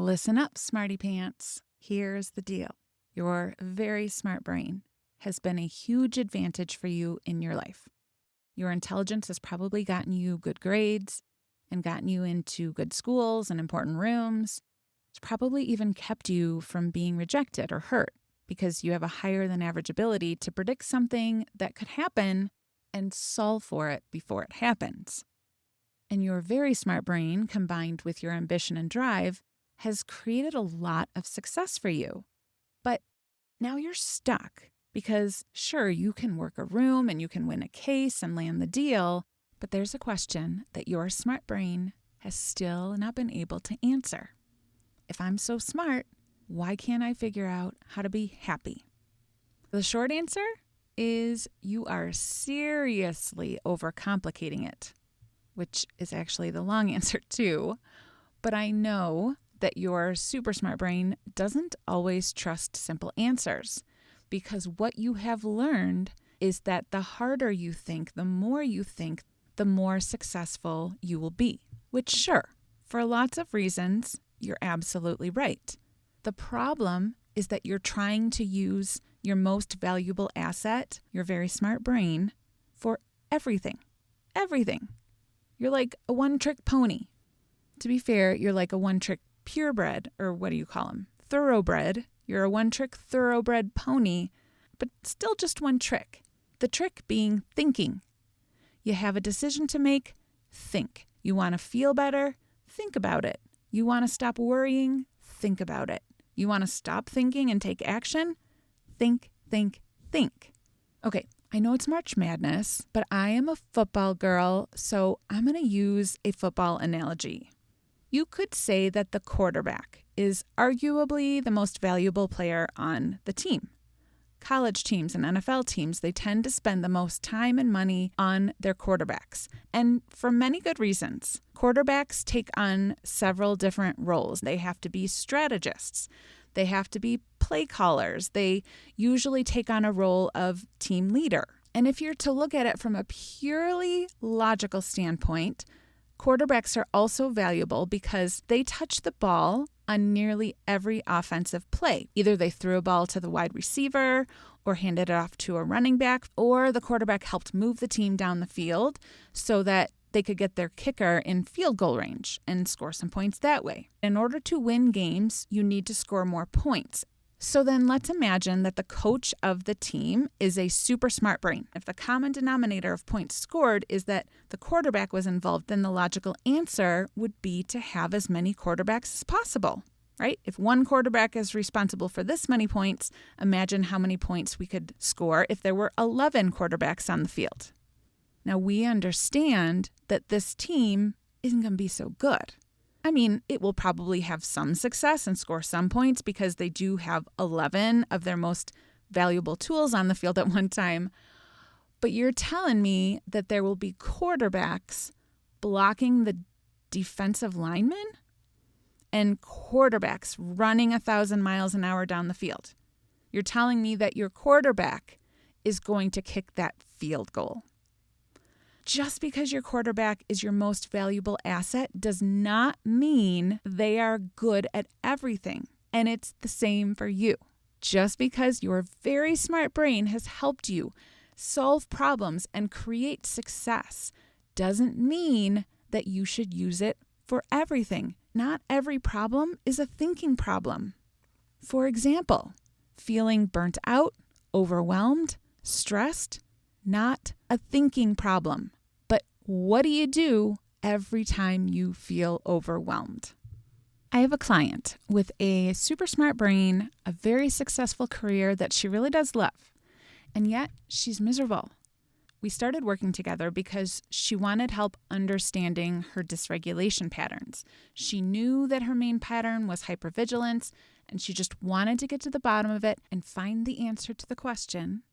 Listen up, smarty pants. Here's the deal. Your very smart brain has been a huge advantage for you in your life. Your intelligence has probably gotten you good grades and gotten you into good schools and important rooms. It's probably even kept you from being rejected or hurt because you have a higher than average ability to predict something that could happen and solve for it before it happens. And your very smart brain, combined with your ambition and drive, has created a lot of success for you. But now you're stuck because, sure, you can work a room and you can win a case and land the deal, but there's a question that your smart brain has still not been able to answer. If I'm so smart, why can't I figure out how to be happy? The short answer is you are seriously overcomplicating it, which is actually the long answer too. But I know that your super smart brain doesn't always trust simple answers, because what you have learned is that the harder you think, the more successful you will be. Which, sure, for lots of reasons, you're absolutely right. The problem is that you're trying to use your most valuable asset, your very smart brain, for everything. Everything. You're like a one-trick pony. To be fair, you're like a one-trick purebred, or what do you call them? Thoroughbred. You're a one-trick thoroughbred pony, but still just one trick. The trick being thinking. You have a decision to make, think. You want to feel better, think about it. You want to stop worrying, think about it. You want to stop thinking and take action, think. Okay, I know it's March Madness, but I am a football girl, so I'm going to use a football analogy. You could say that the quarterback is arguably the most valuable player on the team. College teams and NFL teams, they tend to spend the most time and money on their quarterbacks, and for many good reasons. Quarterbacks take on several different roles. They have to be strategists. They have to be play callers. They usually take on a role of team leader. And if you're to look at it from a purely logical standpoint, quarterbacks are also valuable because they touch the ball on nearly every offensive play. Either they threw a ball to the wide receiver or handed it off to a running back, or the quarterback helped move the team down the field so that they could get their kicker in field goal range and score some points that way. In order to win games, you need to score more points. So then let's imagine that the coach of the team is a super smart brain. If the common denominator of points scored is that the quarterback was involved, then the logical answer would be to have as many quarterbacks as possible, right? If one quarterback is responsible for this many points, imagine how many points we could score if there were 11 quarterbacks on the field. Now, we understand that this team isn't going to be so good. I mean, it will probably have some success and score some points because they do have 11 of their most valuable tools on the field at one time. But you're telling me that there will be quarterbacks blocking the defensive linemen and quarterbacks running 1,000 miles an hour down the field. You're telling me that your quarterback is going to kick that field goal. Just because your quarterback is your most valuable asset does not mean they are good at everything. And it's the same for you. Just because your very smart brain has helped you solve problems and create success doesn't mean that you should use it for everything. Not every problem is a thinking problem. For example, feeling burnt out, overwhelmed, stressed, not a thinking problem. But what do you do every time you feel overwhelmed? I have a client with a super smart brain, a very successful career that she really does love, and yet she's miserable. We started working together because she wanted help understanding her dysregulation patterns. She knew that her main pattern was hypervigilance, and she just wanted to get to the bottom of it and find the answer to the question,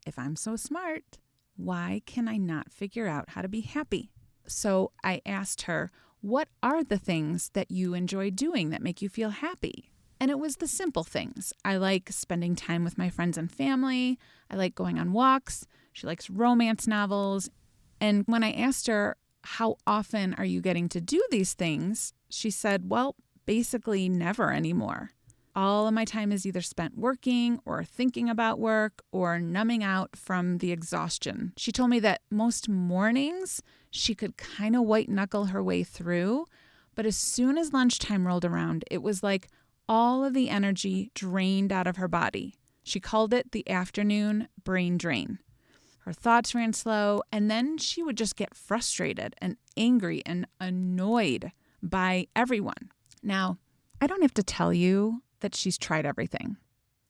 if I'm so smart, why can I not figure out how to be happy? So I asked her, what are the things that you enjoy doing that make you feel happy? And it was the simple things. I like spending time with my friends and family. I like going on walks. She likes romance novels. And when I asked her, how often are you getting to do these things? She said, well, basically never anymore. All of my time is either spent working or thinking about work or numbing out from the exhaustion. She told me that most mornings she could kind of white knuckle her way through, but as soon as lunchtime rolled around, it was like all of the energy drained out of her body. She called it the afternoon brain drain. Her thoughts ran slow, and then she would just get frustrated and angry and annoyed by everyone. Now, I don't have to tell you that she's tried everything.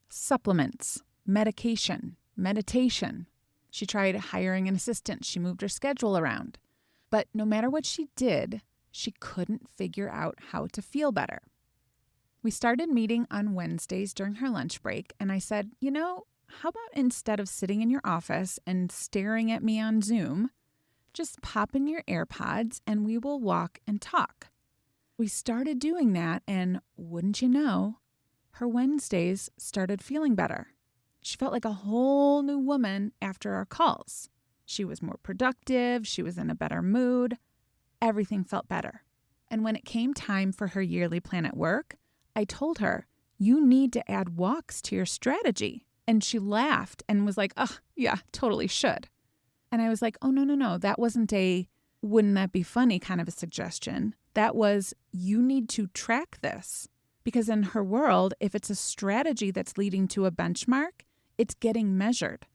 Supplements, medication, meditation. She tried hiring an assistant. She moved her schedule around. But no matter what she did, she couldn't figure out how to feel better. We started meeting on Wednesdays during her lunch break, and I said, how about instead of sitting in your office and staring at me on Zoom, just pop in your AirPods and we will walk and talk. We started doing that, and wouldn't you know, her Wednesdays started feeling better. She felt like a whole new woman after our calls. She was more productive. She was in a better mood. Everything felt better. And when it came time for her yearly plan at work, I told her, you need to add walks to your strategy. And she laughed and was like, oh, yeah, totally should. And I was like, oh, no. That wasn't a wouldn't that be funny kind of a suggestion. That was, you need to track this. Because in her world, if it's a strategy that's leading to a benchmark, it's getting measured.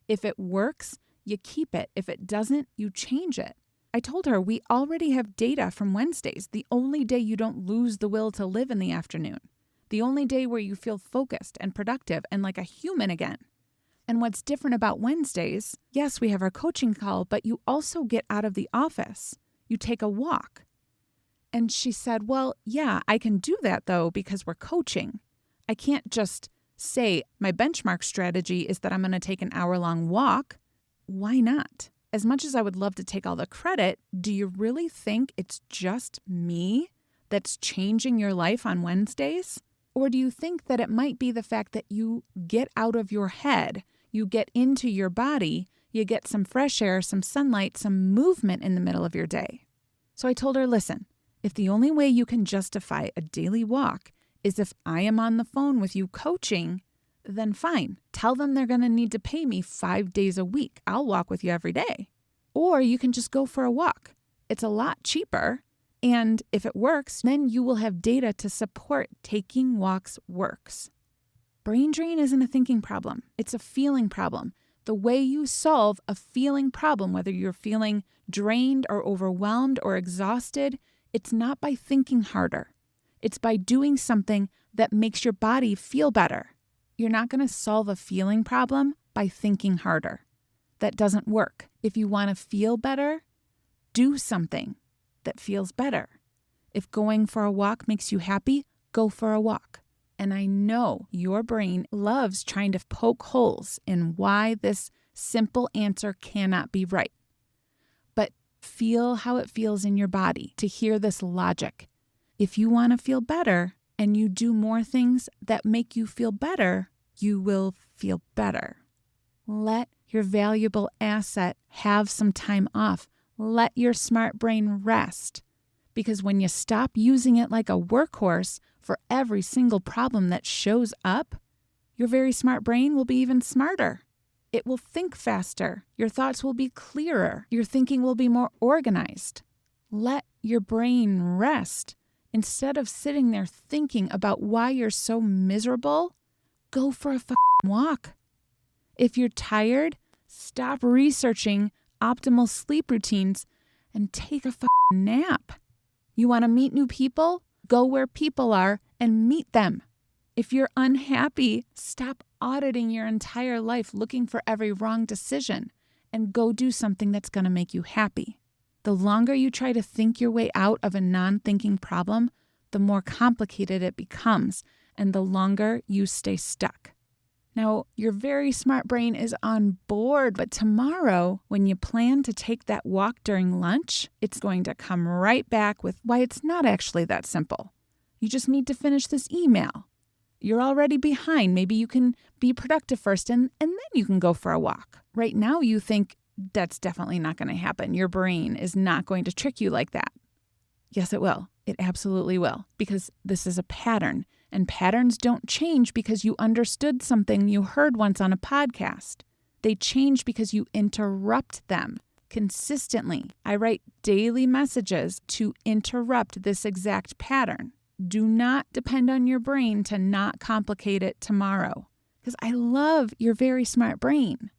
If it works, you keep it. If it doesn't, you change it. I told her we already have data from Wednesdays, the only day you don't lose the will to live in the afternoon, the only day where you feel focused and productive and like a human again. And what's different about Wednesdays, yes, we have our coaching call, but you also get out of the office. You take a walk. And she said, well, yeah, I can do that though, because we're coaching. I can't just say my benchmark strategy is that I'm going to take an hour-long walk. Why not? As much as I would love to take all the credit, do you really think it's just me that's changing your life on Wednesdays? Or do you think that it might be the fact that you get out of your head, you get into your body, you get some fresh air, some sunlight, some movement in the middle of your day? So I told her, listen, if the only way you can justify a daily walk is if I am on the phone with you coaching, then fine. Tell them they're going to need to pay me 5 days a week. I'll walk with you every day. Or you can just go for a walk. It's a lot cheaper. And if it works, then you will have data to support taking walks works. Brain drain isn't a thinking problem. It's a feeling problem. The way you solve a feeling problem, whether you're feeling drained or overwhelmed or exhausted, it's not by thinking harder. It's by doing something that makes your body feel better. You're not going to solve a feeling problem by thinking harder. That doesn't work. If you want to feel better, do something that feels better. If going for a walk makes you happy, go for a walk. And I know your brain loves trying to poke holes in why this simple answer cannot be right. But feel how it feels in your body to hear this logic. If you want to feel better and you do more things that make you feel better, you will feel better. Let your valuable asset have some time off. Let your smart brain rest. Because when you stop using it like a workhorse for every single problem that shows up, your very smart brain will be even smarter. It will think faster. Your thoughts will be clearer. Your thinking will be more organized. Let your brain rest. Instead of sitting there thinking about why you're so miserable, go for a walk. If you're tired, stop researching optimal sleep routines and take a nap. You want to meet new people? Go where people are and meet them. If you're unhappy, stop auditing your entire life looking for every wrong decision and go do something that's going to make you happy. The longer you try to think your way out of a non-thinking problem, the more complicated it becomes and the longer you stay stuck. Now, your very smart brain is on board, but tomorrow, when you plan to take that walk during lunch, it's going to come right back with why it's not actually that simple. You just need to finish this email. You're already behind. Maybe you can be productive first and then you can go for a walk. Right now, you think that's definitely not going to happen. Your brain is not going to trick you like that. Yes, it will. It absolutely will, because this is a pattern, and patterns don't change because you understood something you heard once on a podcast. They change because you interrupt them consistently. I write daily messages to interrupt this exact pattern. Do not depend on your brain to not complicate it tomorrow, because I love your very smart brain,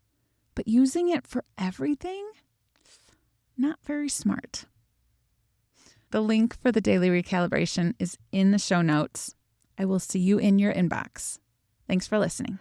but using it for everything, not very smart. The link for the daily recalibration is in the show notes. I will see you in your inbox. Thanks for listening.